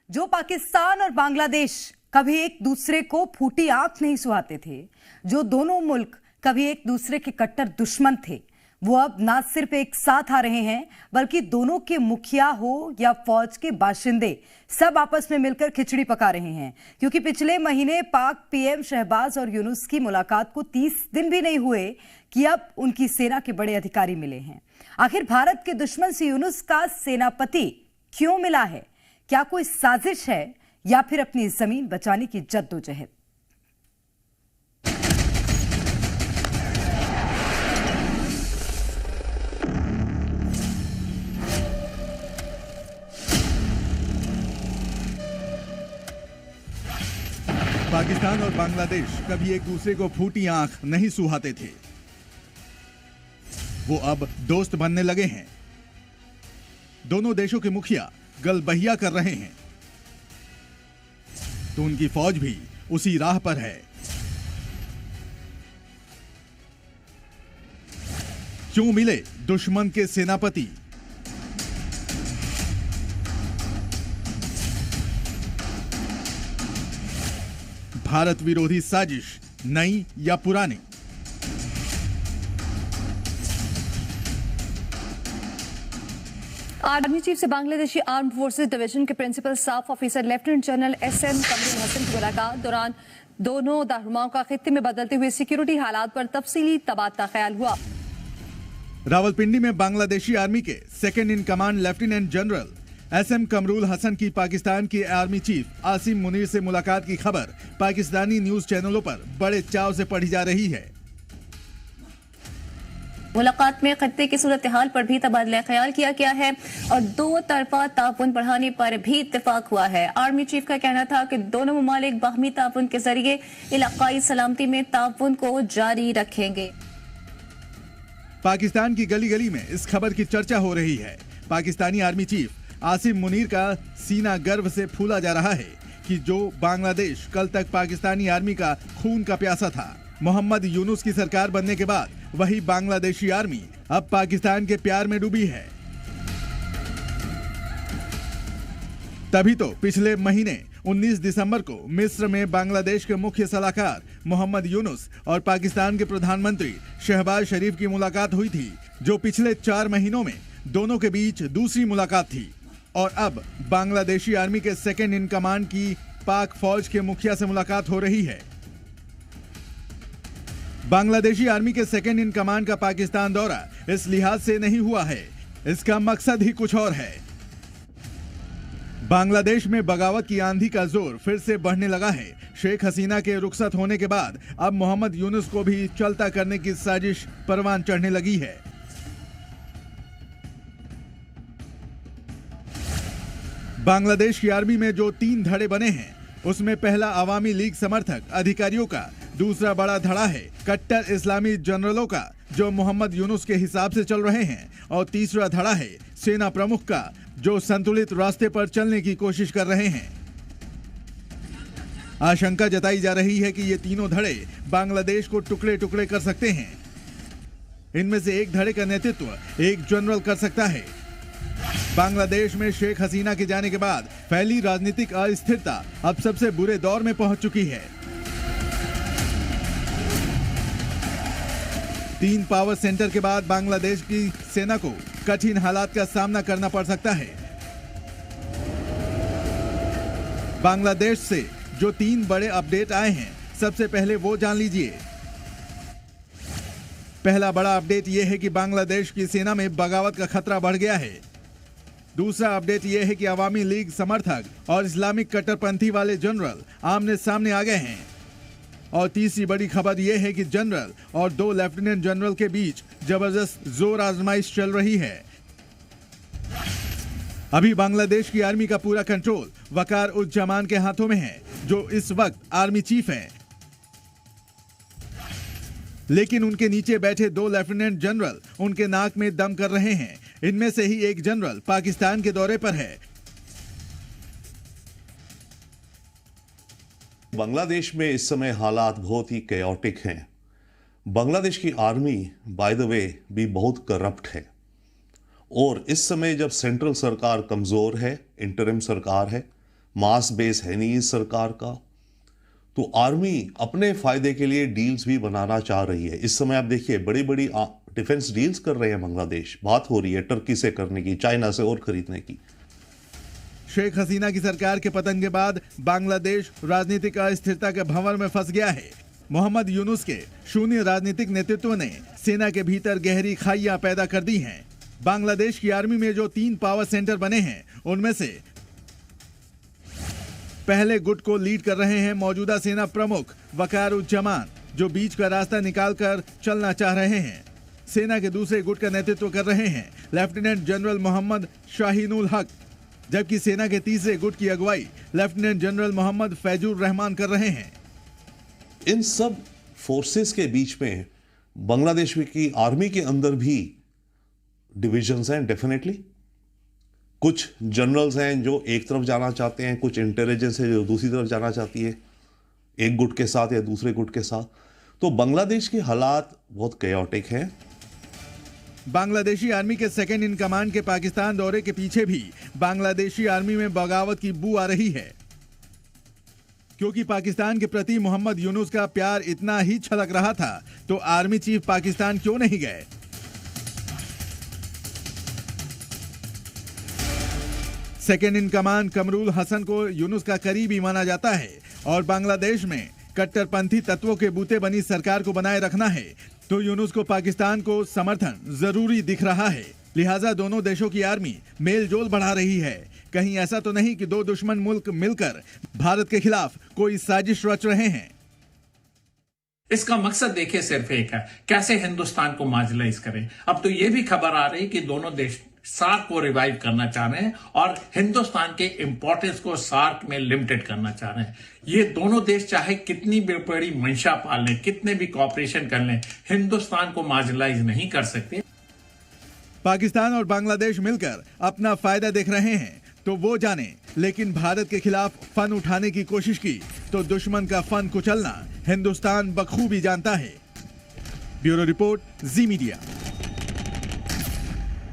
जो पाकिस्तान और बांग्लादेश कभी एक दूसरे को फूटी आंख नहीं सुहाते थे, जो दोनों मुल्क कभी एक दूसरे के कट्टर दुश्मन थे, वो अब ना सिर्फ एक साथ आ रहे हैं बल्कि दोनों के मुखिया हो या फौज के बाशिंदे सब आपस में मिलकर खिचड़ी पका रहे हैं। क्योंकि पिछले महीने पाक पीएम शहबाज और यूनुस की मुलाकात को 30 दिन भी नहीं हुए कि अब उनकी सेना के बड़े अधिकारी मिले हैं। आखिर भारत के दुश्मन से यूनुस का सेनापति क्यों मिला है? क्या कोई साजिश है या फिर अपनी जमीन बचाने की जद्दोजहद? पाकिस्तान और बांग्लादेश कभी एक दूसरे को फूटी आंख नहीं सुहाते थे, वो अब दोस्त बनने लगे हैं। दोनों देशों के मुखिया गलबहिया कर रहे हैं, तो उनकी फौज भी उसी राह पर है। क्यों मिले दुश्मन के सेनापति? भारत विरोधी साजिश नई या पुरानी? आर्मी चीफ से बांग्लादेशी आर्म्ड फोर्सेस डिवीजन के principal staff officer lieutenant general SM Kamrul Hasan की मुलाकात दौरान दोनों रहनुमाओं का खित्ते में बदलते हुए सिक्योरिटी हालात पर तफसीली तबादला ख्याल हुआ। रावलपिंडी में बांग्लादेशी आर्मी के second in command lieutenant general SM Kamrul Hasan की पाकिस्तान के आर्मी चीफ आसिम मुनीर से मुलाकात की खबर पाकिस्तानी न्यूज चैनलों पर बड़े चाव से पढ़ी जा रही है। मुलाकात में खत्ते की सूरत हाल पर भी तबादला ख्याल किया गया है और दो तरफा ताउन बढ़ाने पर भी इत्तेफाक हुआ है। आर्मी चीफ का कहना था कि दोनों ममालिक बाहमी ताउन के जरिए इलाकाई सलामती में ताउन को जारी रखेंगे। पाकिस्तान की गली गली में इस खबर की चर्चा हो रही है। पाकिस्तानी आर्मी चीफ आसिम मुनीर का सीना गर्व से फूला जा रहा है कि जो बांग्लादेश कल तक पाकिस्तानी आर्मी का खून का प्यासा था, मोहम्मद यूनुस की सरकार बनने के बाद वही बांग्लादेशी आर्मी अब पाकिस्तान के प्यार में डूबी है। तभी तो पिछले महीने 19 दिसंबर को मिस्र में बांग्लादेश के मुख्य सलाहकार मोहम्मद यूनुस और पाकिस्तान के प्रधानमंत्री शहबाज शरीफ की मुलाकात हुई थी, जो पिछले 4 महीनों में दोनों के बीच दूसरी मुलाकात थी। और अब बांग्लादेशी आर्मी के सेकंड इन कमांड की पाक फौज के मुखिया से मुलाकात हो रही है। बांग्लादेशी आर्मी के सेकंड इन कमांड का पाकिस्तान दौरा इस लिहाज से नहीं हुआ है, इसका मकसद ही कुछ और है। बांग्लादेश में बगावत की आंधी का जोर फिर से बढ़ने लगा है। शेख हसीना के रुखसत होने के बाद अब मोहम्मद यूनुस को भी चलता करने की साजिश परवान चढ़ने लगी है। बांग्लादेश की आर्मी में जो 3 धड़े बने हैं, उसमें पहला अवामी लीग समर्थक अधिकारियों का, दूसरा बड़ा धड़ा है कट्टर इस्लामी जनरलों का जो मोहम्मद यूनुस के हिसाब से चल रहे हैं, और तीसरा धड़ा है सेना प्रमुख का जो संतुलित रास्ते पर चलने की कोशिश कर रहे हैं। आशंका जताई जा रही है कि ये तीनों धड़े बांग्लादेश को टुकड़े टुकड़े कर सकते हैं। इनमें से एक धड़े का नेतृत्व एक जनरल कर सकता है। बांग्लादेश में शेख हसीना के जाने के बाद फैली राजनीतिक अस्थिरता अब सबसे बुरे दौर में पहुंच चुकी है। 3 पावर सेंटर के बाद बांग्लादेश की सेना को कठिन हालात का सामना करना पड़ सकता है। बांग्लादेश से जो 3 बड़े अपडेट आए हैं, सबसे पहले वो जान लीजिए। पहला बड़ा अपडेट यह है कि बांग्लादेश की सेना में बगावत का खतरा बढ़ गया है। दूसरा अपडेट यह है कि अवामी लीग समर्थक और इस्लामिक कट्टरपंथी वाले जनरल आमने सामने आ गए हैं। और तीसरी बड़ी खबर यह है कि जनरल और 2 लेफ्टिनेंट जनरल के बीच जबरदस्त जोर आजमाइश चल रही है। अभी बांग्लादेश की आर्मी का पूरा कंट्रोल वकार उज जमान के हाथों में है, जो इस वक्त आर्मी चीफ हैं। लेकिन उनके नीचे बैठे 2 लेफ्टिनेंट जनरल उनके नाक में दम कर रहे हैं। इनमें से ही एक जनरल पाकिस्तान के दौरे पर है। बांग्लादेश में इस समय हालात बहुत ही कैओटिक हैं। बांग्लादेश की आर्मी बाय द वे भी बहुत करप्ट है और इस समय जब सेंट्रल सरकार कमजोर है, इंटरिम सरकार है, मास बेस है नहीं इस सरकार का, तो आर्मी अपने फायदे के लिए डील्स भी बनाना चाह रही है। इस समय आप देखिए बड़ी बड़ी डिफेंस डील्स कर रहे हैं बांग्लादेश, बात हो रही है टर्की से करने की, चाइना से और खरीदने की। शेख हसीना की सरकार के पतन के बाद बांग्लादेश राजनीतिक अस्थिरता के भंवर में फंस गया है। मोहम्मद यूनुस के शून्य राजनीतिक नेतृत्व ने सेना के भीतर गहरी खाइयां पैदा कर दी हैं। बांग्लादेश की आर्मी में जो 3 पावर सेंटर बने हैं, उनमें से पहले गुट को लीड कर रहे हैं मौजूदा सेना प्रमुख वकारुज्जमान, जो बीच का रास्ता निकालकर चलना चाह रहे हैं। सेना के दूसरे गुट का नेतृत्व कर रहे हैं लेफ्टिनेंट जनरल मोहम्मद शाहीनुल हक, जबकि सेना के तीसरे गुट की अगुवाई लेफ्टिनेंट जनरल मोहम्मद फैजुर रहमान कर रहे हैं। इन सब फोर्सेस के बीच में बांग्लादेश की आर्मी के अंदर भी डिविजन्स हैं डेफिनेटली। कुछ जनरल्स हैं जो एक तरफ जाना चाहते हैं, कुछ इंटेलिजेंस है जो दूसरी तरफ जाना चाहती है, एक गुट के साथ या दूसरे गुट के साथ। तो बांग्लादेश के हालात बहुत कैओटिक हैं। बांग्लादेशी आर्मी के सेकंड इन कमांड के पाकिस्तान दौरे के पीछे भी बांग्लादेशी आर्मी में बगावत की बू आ रही है, क्योंकि पाकिस्तान के प्रति मोहम्मद यूनुस का प्यार इतना ही छलक रहा था तो आर्मी चीफ पाकिस्तान क्यों नहीं गए। Second in command Kamrul Hasan को यूनुस का करीबी माना जाता है और बांग्लादेश में कट्टरपंथी तत्वों के बूते बनी सरकार को बनाए रखना है तो यूनुस को पाकिस्तान को समर्थन जरूरी दिख रहा है। लिहाजा दोनों देशों की आर्मी मेल जोल बढ़ा रही है। कहीं ऐसा तो नहीं कि दो दुश्मन मुल्क मिलकर भारत के खिलाफ कोई साजिश रच रहे हैं। इसका मकसद देखिए सिर्फ एक है, कैसे हिंदुस्तान को मार्जिनलाइज करें। अब तो ये भी खबर आ रही कि दोनों देश सार्क को रिवाइव करना चाह रहे हैं और हिंदुस्तान के इंपॉर्टेंस को सार्क में लिमिटेड करना चाह रहे हैं। ये दोनों देश चाहे कितनी भी बड़ी मंशा पाल लें, कितने भी कॉपरेशन कर लें, हिंदुस्तान को मार्जिनलाइज नहीं कर सकते। पाकिस्तान और बांग्लादेश मिलकर अपना फायदा देख रहे हैं तो वो जाने, लेकिन भारत के खिलाफ फन उठाने की कोशिश की तो दुश्मन का फन कुचलना हिंदुस्तान बखूबी जानता है। ब्यूरो रिपोर्ट, जी मीडिया।